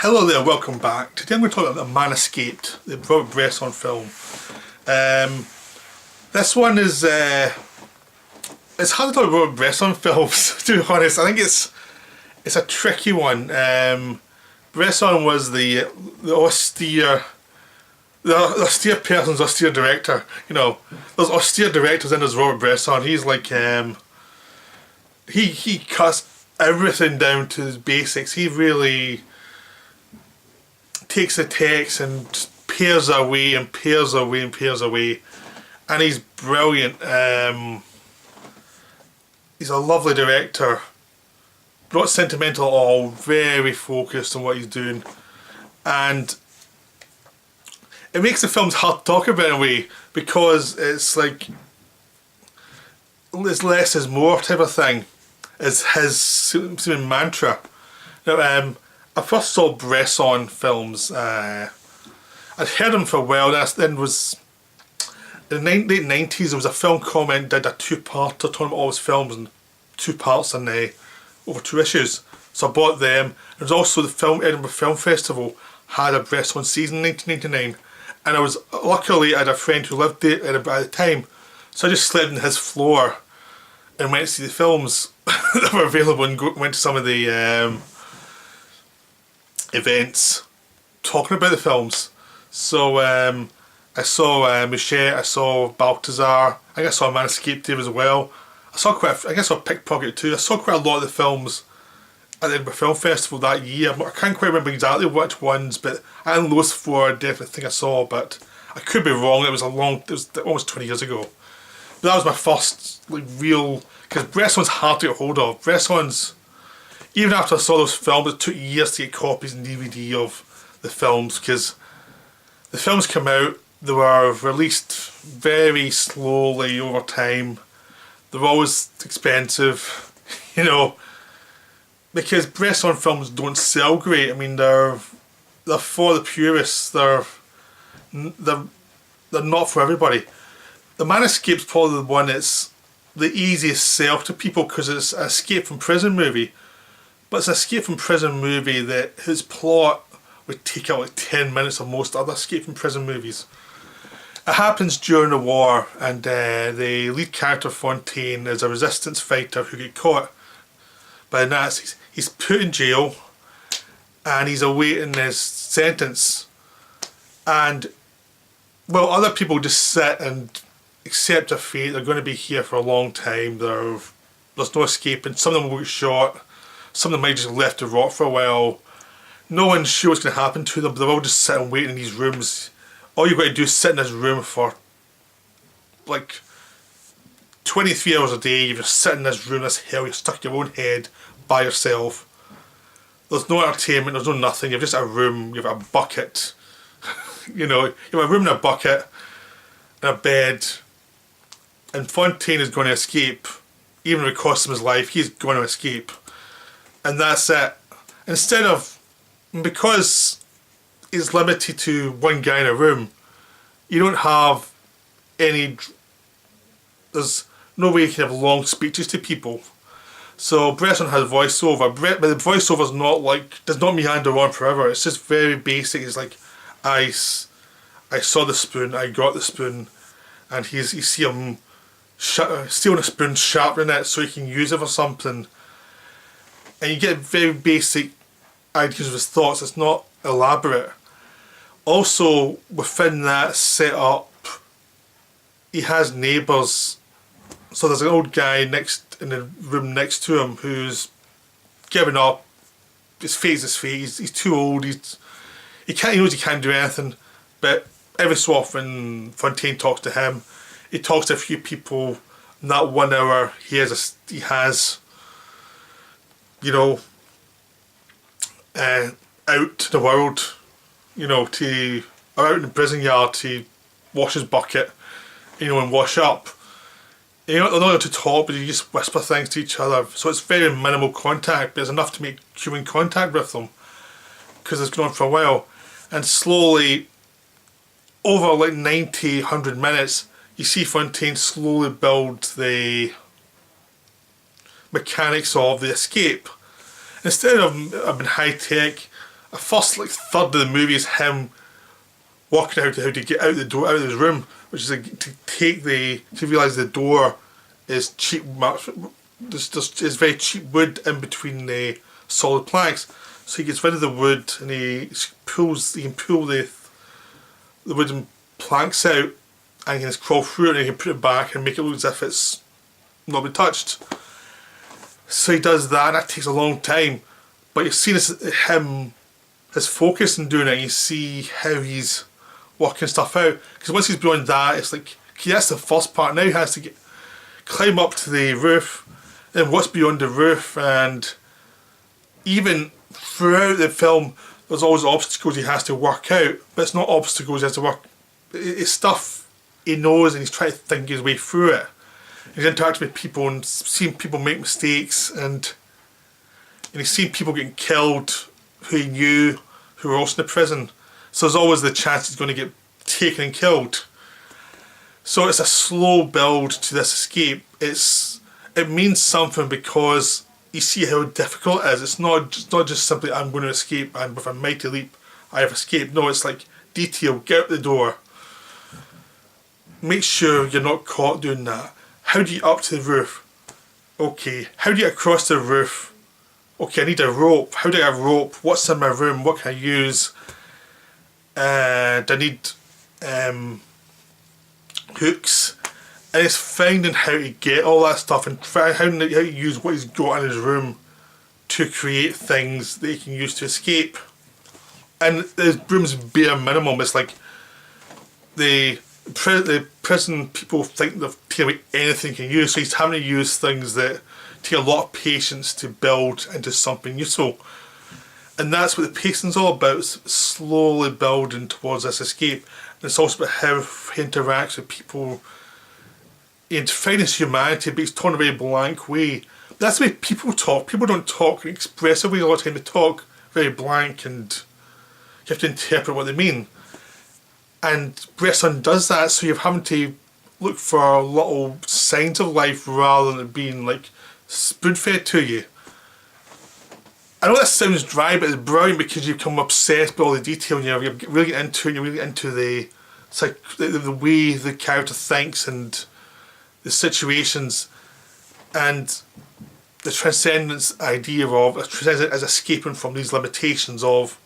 Hello there, welcome back. Today I'm going to talk about The Man Escaped, the Robert Bresson film. This one is, it's hard to talk about Robert Bresson films, to be honest. I think it's a tricky one. Bresson was the austere person's austere director. You know, there's austere directors and there's Robert Bresson. He's like, he cuts everything down to the basics. He really takes the text and pairs away and pairs away and pairs away, and he's brilliant. He's a lovely director, not sentimental at all, very focused on what he's doing, and it makes the films hard to talk about in a way, because it's like it's less is more type of thing, is his mantra. Now, I first saw Bresson films. I'd heard him for a while. Then was in the late 90s. There was a film comment did a two-parter talking about all his films in 2 parts and over 2 issues. So I bought them. There was also the Edinburgh Film Festival had a Bresson season in 1999, and I was luckily I had a friend who lived there at the time, so I just slept on his floor and went to see the films that were available and went to some of the events talking about the films. So I saw Michelle, I saw Balthazar, I think I saw Man Escaped there as well. I saw Pickpocket too. I saw quite a lot of the films at the Edinburgh Film Festival that year. I can't quite remember exactly which ones, but I think those 4 I definitely think I saw, but I could be wrong. It was almost 20 years ago. But that was my first real, because Bresson's hard to get hold of. Bresson's, even after I saw those films, it took years to get copies and DVD of the films, because the films come out, they were released very slowly over time. They're always expensive, you know, because Bresson films don't sell great. I mean, they're for the purists. They're not for everybody. The Man Escape's probably the one that's the easiest sell to people, because it's an escape from prison movie. But it's an escape from prison movie that his plot would take out like 10 minutes of most other escape from prison movies. It happens during the war, and the lead character Fontaine is a resistance fighter who get caught by the Nazis. He's put in jail and he's awaiting his sentence. And well, other people just sit and accept their fate. They're going to be here for a long time. There's no escaping. Some of them will get shot. Some of them might just left to rot for a while. No one's sure what's going to happen to them, but they're all just sitting waiting in these rooms. All you've got to do is sit in this room for like 23 hours a day. You just sit in this room, this hell, you're stuck in your own head by yourself. There's no entertainment, there's no nothing. You've just got a room, you've got a bucket. You know, you have a room and a bucket and a bed. And Fontaine is going to escape. Even if it costs him his life, he's going to escape. And that's it. Instead of, because it's limited to one guy in a room, you don't have there's no way you can have long speeches to people. So Bresson has voiceover, but the voiceover's does not meander on forever. It's just very basic. It's like, I saw the spoon, I got the spoon, and you see him stealing a spoon, sharpening it so he can use it for something. And you get very basic ideas of his thoughts. It's not elaborate. Also, within that setup, he has neighbours. So there's an old guy in the room next to him who's given up. His fate's his fate. He's too old. He knows he can't do anything. But every so often, Fontaine talks to him. He talks to a few people. In that 1 hour, he has, you know, out to the world, you know, or out in the prison yard to wash his bucket, you know, and wash up. You know, they're not able to talk, but you just whisper things to each other. So it's very minimal contact, but it's enough to make human contact with them, because it's gone on for a while. And slowly, over like 90, 100 minutes, you see Fontaine slowly build the mechanics of the escape. Instead of being high tech, the first like third of the movie is him working out how to get out the door, out of his room, which is like, to realise the door is cheap. There's very cheap wood in between the solid planks, so he gets rid of the wood and he can pull the wooden planks out and he can just crawl through it and he can put it back and make it look as if it's not been touched. So he does that, and that takes a long time, but you see his focus in doing it, and you see how he's working stuff out, because once he's beyond that, it's like, okay, that's the first part. Now he has to climb up to the roof, and what's beyond the roof, and even throughout the film there's always obstacles he has to work out, but it's not obstacles he has to work, it's stuff he knows and he's trying to think his way through it. He's interacting with people and seeing people make mistakes, and he's seen people getting killed who he knew who were also in the prison, so there's always the chance he's going to get taken and killed. So it's a slow build to this escape. It means something because you see how difficult it is. It's not just simply, I'm going to escape and with a mighty leap I have escaped. No, it's like detail, get out the door, make sure you're not caught doing that. How do you get up to the roof? Okay, how do you get across the roof? Okay, I need a rope. How do I get a rope? What's in my room? What can I use? Do I need hooks? And it's finding how to get all that stuff and how to use what he's got in his room to create things that he can use to escape. And his room's bare minimum. It's like the prison people think they've taken away anything he can use, so he's having to use things that take a lot of patience to build into something useful. And that's what the pacing's all about, it's slowly building towards this escape. And it's also about how he interacts with people and finding his humanity, but he's told in a very blank way. That's the way people talk. People don't talk expressively a lot of time, they talk very blank and you have to interpret what they mean. And Bresson does that, so you're having to look for little signs of life rather than it being like spoon-fed to you. I know that sounds dry, but it's brilliant because you become obsessed with all the detail and you're really getting into it, and you're really getting into the way the character thinks and the situations and the transcendence idea of as escaping from these limitations of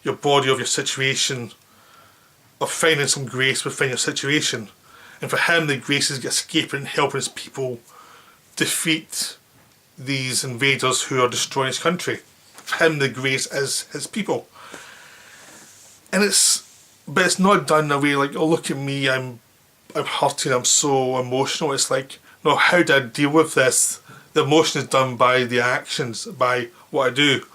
your body, of your situation, of finding some grace within your situation. And for him, the grace is escaping and helping his people defeat these invaders who are destroying his country. For him, the grace is his people. But it's not done in a way like, oh look at me, I'm hurting, I'm so emotional. It's like, no, how do I deal with this? The emotion is done by the actions, by what I do.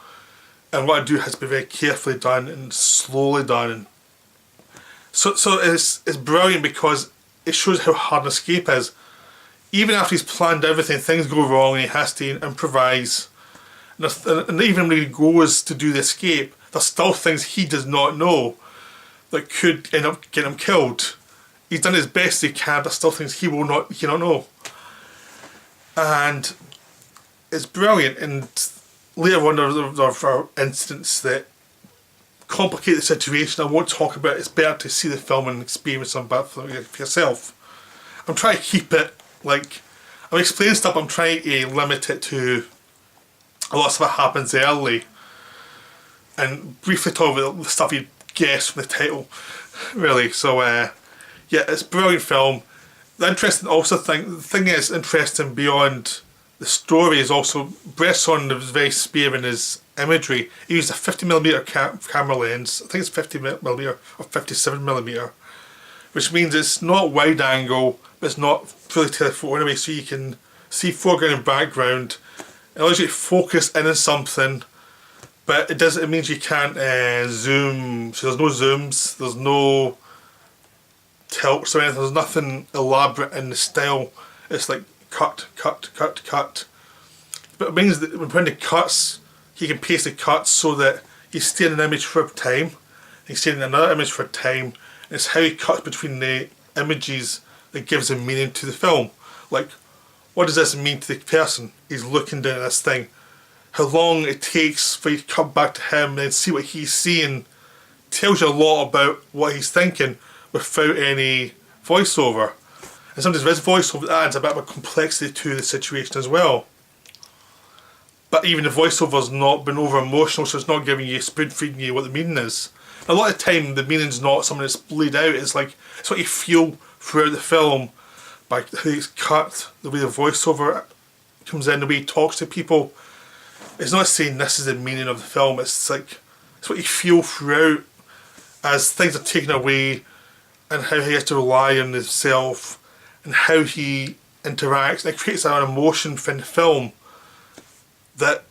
And what I do has to be very carefully done and slowly done. And so it's brilliant because it shows how hard an escape is. Even after he's planned everything, things go wrong and he has to improvise. And even when he goes to do the escape, there's still things he does not know that could end up getting him killed. He's done his best he can, but still things he cannot know. And it's brilliant. And later on there are incidents that complicate the situation. I won't talk about it. It's better to see the film and experience them for yourself. I'm trying to keep it like, I'm explaining stuff, I'm trying to limit it to a lot of stuff that happens early and briefly talk about the stuff you'd guess from the title, really. So yeah, it's a brilliant film. The interesting the thing is interesting beyond the story is also Bresson was very spare in his imagery. He used a 50mm camera lens. I think it's 50mm or 57mm, which means it's not wide angle, but it's not fully telephoto anyway, so you can see foreground and background. It allows you to focus in on something, but it means you can't zoom. So there's no zooms, there's no tilts or anything, there's nothing elaborate in the style. It's like cut, cut, cut, cut. But it means that when it cuts, he can paste the cuts so that you stay in an image for a time, you stay in another image for a time, and it's how he cuts between the images that gives a meaning to the film. Like, what does this mean to the person? He's looking down at this thing. how long it takes for you to come back to him and then see what he's seeing tells you a lot about what he's thinking without any voiceover. And sometimes with voiceover that adds a bit of a complexity to the situation as well. But even the voiceover's not been over emotional, so it's not giving you, spoon feeding you what the meaning is. A lot of the time the meaning's not something that's laid out, it's like it's what you feel throughout the film, by how it's cut, the way the voiceover comes in, the way he talks to people. It's not saying this is the meaning of the film, it's like it's what you feel throughout as things are taken away, and how he has to rely on himself and how he interacts. And it creates an emotion within the film that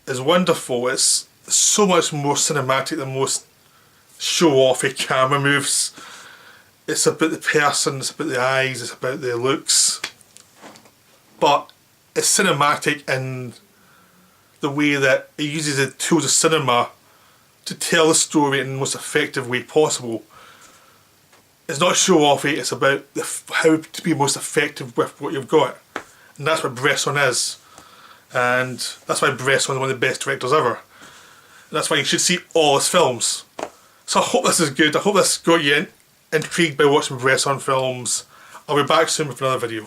is wonderful. It's so much more cinematic than most show-offy camera moves. It's about the person, it's about the eyes, it's about the looks, but it's cinematic in the way that it uses the tools of cinema to tell the story in the most effective way possible. It's not show-offy, it's about how to be most effective with what you've got. And that's what Bresson is. And that's why Bresson is one of the best directors ever. And that's why you should see all his films. So I hope this is good. I hope this got you intrigued by watching Bresson films. I'll be back soon with another video.